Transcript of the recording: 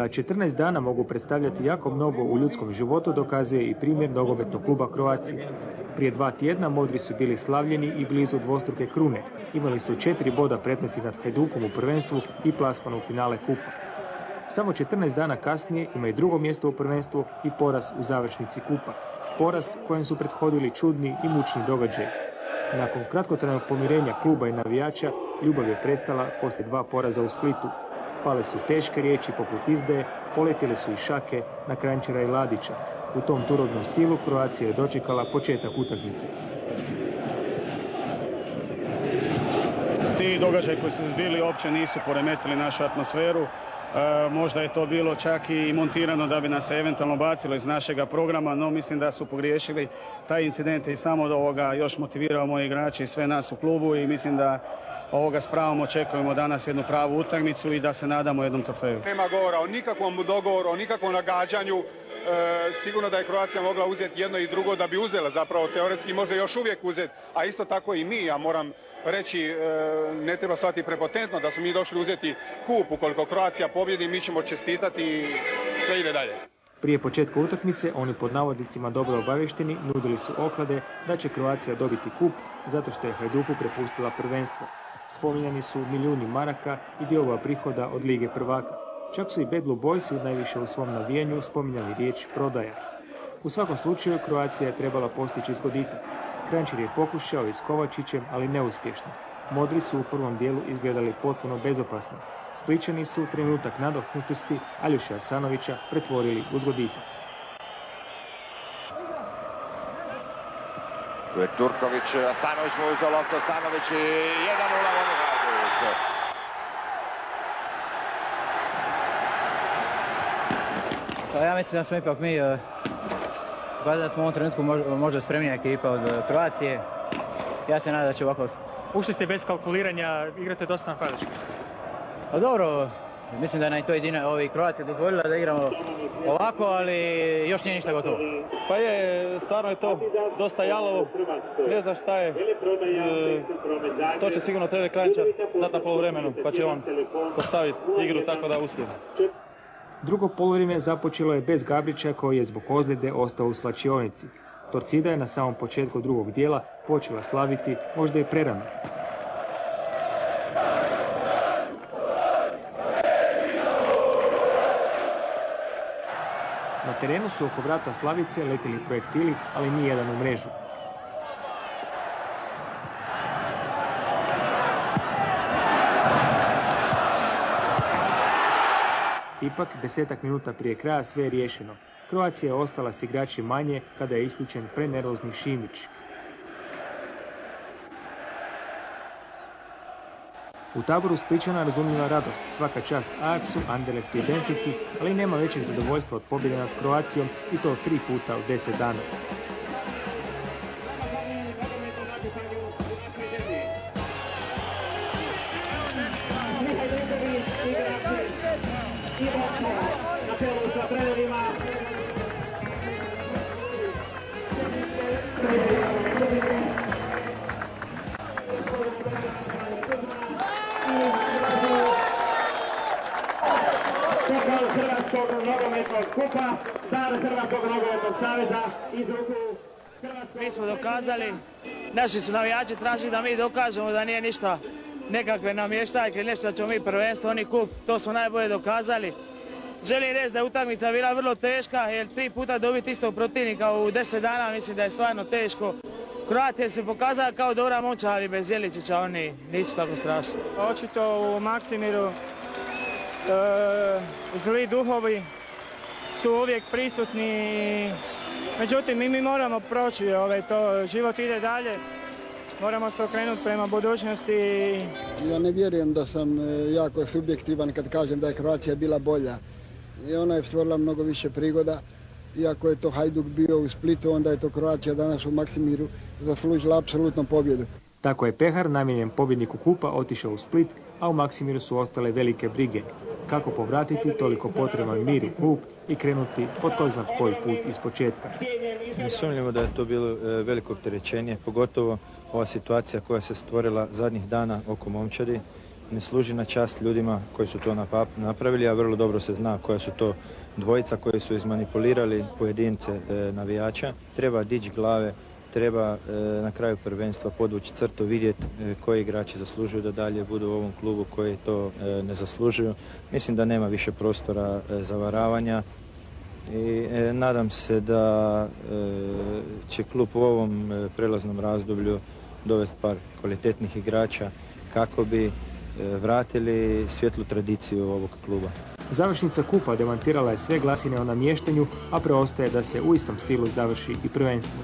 Da 14 dana mogu predstavljati jako mnogo u ljudskom životu dokazuje i primjer nogometnog kluba Croatia. Prije 2 tjedna Modri su bili slavljeni i blizu dvostruke krune. Imali su 4 boda prednosti nad Hajdukom u prvenstvu i plasman u finale kupa. Samo 14 dana kasnije imaju drugo mjesto u prvenstvu i poraz u završnici kupa. Poraz kojem su prethodili čudni i mučni događaji. Nakon kratkotrajnog pomirenja kluba i navijača, ljubav je prestala poslije 2 poraza u Splitu. Pale su teške riječi poput izdaje, poletjele su i šake na Kranjčara i Ladića. U tom turobnom stilu Croatia je dočekala početak utakmice. Ti događaji koji su zbili uopće nisu poremetili našu atmosferu. Možda je to bilo čak i montirano da bi nas eventualno bacilo iz našega programa, no mislim da su pogriješili taj incident i samo da ovoga još motivirao moji igrači i sve nas u klubu i mislim da ovoga s pravom očekujemo danas jednu pravu utakmicu i da se nadamo jednom trofeju. Nema govora o nikakvom dogovoru, o nikakvom nagađanju. Sigurno da je Croatia mogla uzeti jedno i drugo da bi uzela, zapravo teoretski može još uvijek uzeti, a isto tako i mi, ja moram reći, ne treba shvatiti prepotentno da su mi došli uzeti kup. Ukoliko Croatia pobjedi, mi ćemo čestitati i sve ide dalje. Prije početka utakmice, oni pod navodnicima dobro obavješteni nudili su oklade da će Croatia dobiti kup zato što je Hajduku prepustila prvenstvo. Spominjani su milijuni maraka i dijelova prihoda od Lige prvaka. Čak su i Bad Blue Boysi najviše u svom navijenju spominjali riječ prodaja. U svakom slučaju Croatia je trebala postići zgoditak. Kranjčar je pokušao i s Kovačićem, ali neuspješno. Modri su u prvom dijelu izgledali potpuno bezopasno. Splićani su trenutak nadahnutosti Aljoše Asanovića pretvorili u zgoditak. Tu je Turković, Asanović mu uzeo loptu, Asanović i 1:0 Hajduk. Ja mislim da smo ipak mi, da smo u ovom trenutku možda spremnija ekipa od Croacije. Ja se nadam da će ovako... Ušli ste bez kalkuliranja, igrate dosta napadački. Pa dobro, mislim da je na to jedina Croatia dozvolila da igramo ovako, ali još nije ništa gotovo. Pa je, stvarno je to dosta jalovo, ne znam šta je, to će sigurno TV Kranjčar dati na poluvremenu, pa će on postaviti igru tako da uspije. Drugo poluvrijeme započelo je bez Gabrića koji je zbog ozljede ostao u slačionici. Torcida je na samom početku drugog dijela počela slaviti, možda i prerano. Na terenu su oko vrata Slavice letili projektili, ali nijedan u mrežu. Ipak, 10 minuta prije kraja sve je riješeno. Croatia je ostala s igrači manje kada je isključen prenervozni Šimić. U taboru Splićana razumljiva radost, svaka čast Ajaxu, Anderlechtu i Benfici, ali nema većeg zadovoljstva od pobjede nad Croatiom i to 3 puta u 10 dana. Hrvatskog nogometnog kupa, dar Hrvatskog nogometnog saveza iz ruku Hrvatskog... Mi smo dokazali, naši su navijači tražili da mi dokažemo da nije ništa nekakve namještajke, nešto da ćemo mi prvenstvo, oni kup, to smo najbolje dokazali. Želim reći da je utakmica bila vrlo teška, jer 3 puta dobiti istog protivnika u 10 dana mislim da je stvarno teško. Croatia se pokazala kao dobra momčad, ali bez Jeličića oni nisu tako strašni. Očito u Maksimiru zli duhovi su uvijek prisutni, međutim mi moramo proći, život ide dalje, moramo se okrenuti prema budućnosti. Ja ne vjerujem da sam jako subjektivan kad kažem da je Croatia bila bolja. I ona je stvorila mnogo više prigoda, iako je to Hajduk bio u Splitu, onda je to Croatia danas u Maksimiru zaslužila apsolutno pobjedu. Tako je pehar namijenjen pobjedniku kupa otišao u Split, a u Maksimiru su ostale velike brige. Kako povratiti toliko potreban mir u klub i krenuti po tko zna koji put iz početka. Nesumnjivo da je to bilo veliko opterećenje, pogotovo ova situacija koja se stvorila zadnjih dana oko momčadi ne služi na čast ljudima koji su to napravili, a vrlo dobro se zna koja su to dvojica koji su izmanipulirali pojedince navijača. Treba dići glave, treba na kraju prvenstva podvući crtu, vidjeti koji igrači zaslužuju da dalje budu u ovom klubu, koji to ne zaslužuju. Mislim da nema više prostora za varavanja i nadam se da će klub u ovom prelaznom razdoblju dovesti par kvalitetnih igrača kako bi vratili svjetlu tradiciju ovog kluba. Završnica kupa demantirala je sve glasine o namještenju, a preostaje da se u istom stilu završi i prvenstvo.